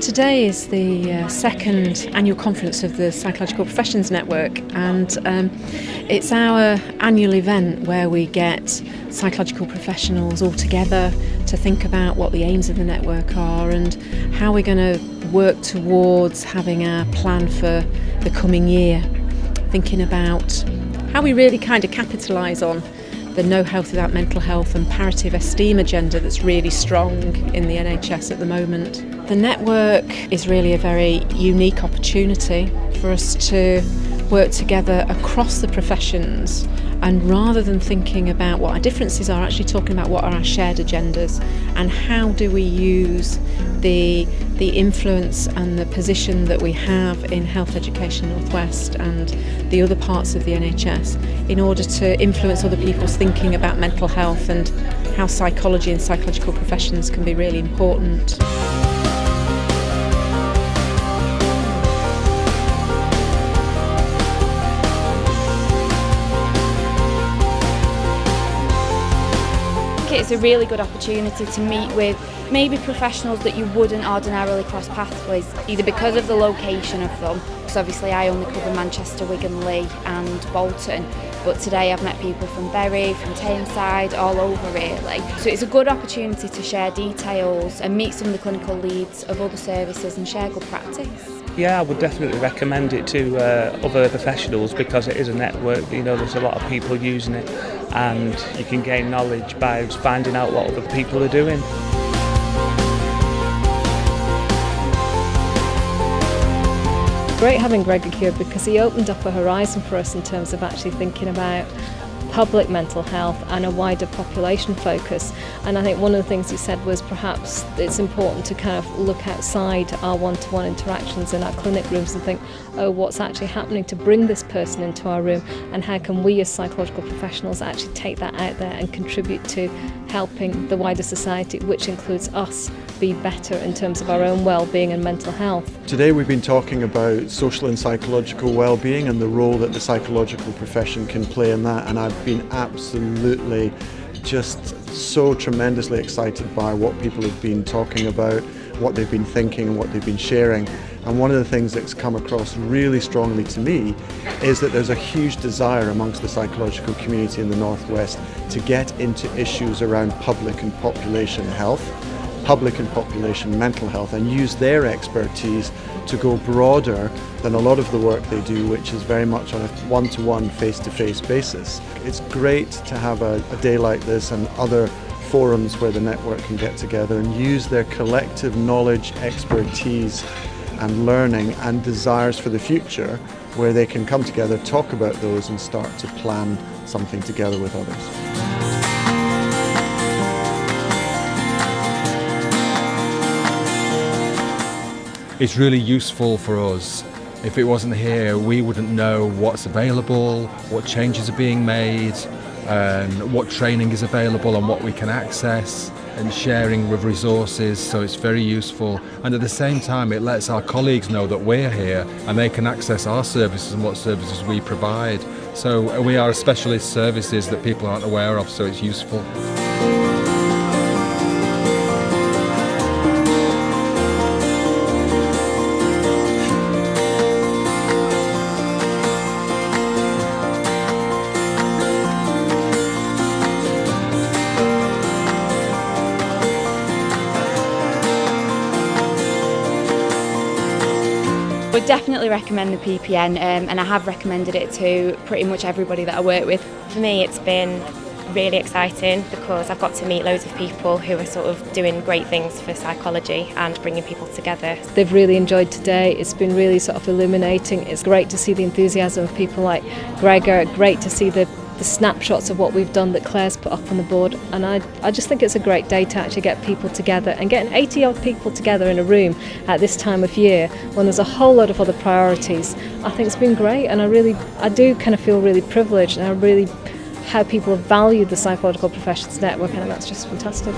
Today is the second annual conference of the Psychological Professions Network, and it's our annual event where we get psychological professionals all together to think about what the aims of the network are and how we're going to work towards having our plan for the coming year, thinking about how we really kind of capitalise on the no health without mental health and paritative esteem agenda that's really strong in the NHS at the moment. The network is really a very unique opportunity for us to work together across the professions, and rather than thinking about what our differences are, actually talking about what are our shared agendas and how do we use the influence and the position that we have in Health Education North West and the other parts of the NHS in order to influence other people's thinking about mental health and how psychology and psychological professions can be really important. It's a really good opportunity to meet with maybe professionals that you wouldn't ordinarily cross paths with, either because of the location of them, because obviously I only cover Manchester, Wigan, Leigh and Bolton, but today I've met people from Bury, from Tameside, all over really. So it's a good opportunity to share details and meet some of the clinical leads of other services and share good practice. Yeah, I would definitely recommend it to other professionals because it is a network. You know, there's a lot of people using it and you can gain knowledge by finding out what other people are doing. Great having Greg here because he opened up a horizon for us in terms of actually thinking about public mental health and a wider population focus. And I think one of the things he said was perhaps it's important to kind of look outside our one-to-one interactions in our clinic rooms and think, oh, what's actually happening to bring this person into our room, and how can we as psychological professionals actually take that out there and contribute to helping the wider society, which includes us, be better in terms of our own well-being and mental health. Today we've been talking about social and psychological well-being and the role that the psychological profession can play in that, and I've been absolutely just so tremendously excited by what people have been talking about, what they've been thinking and what they've been sharing. And one of the things that's come across really strongly to me is that there's a huge desire amongst the psychological community in the Northwest to get into issues around public and population health, public and population mental health, and use their expertise to go broader than a lot of the work they do, which is very much on a one-to-one, face-to-face basis. It's great to have a day like this and other forums where the network can get together and use their collective knowledge, expertise and learning and desires for the future, where they can come together, talk about those and start to plan something together with others. It's really useful for us. If it wasn't here, we wouldn't know what's available, what changes are being made, and what training is available and what we can access, and sharing with resources, so it's very useful. And at the same time, it lets our colleagues know that we're here and they can access our services and what services we provide. So we are specialist services that people aren't aware of, so it's useful. Would definitely recommend the PPN, and I have recommended it to pretty much everybody that I work with. For me, it's been really exciting because I've got to meet loads of people who are sort of doing great things for psychology and bringing people together. They've really enjoyed today. It's been really sort of illuminating. It's great to see the enthusiasm of people like Gregor, great to see the snapshots of what we've done that Claire's put up on the board, and I just think it's a great day to actually get people together, and getting 80 odd people together in a room at this time of year when there's a whole lot of other priorities. I think it's been great, and I do kind of feel really privileged, and I really how people value the Psychological Professions Network, and that's just fantastic.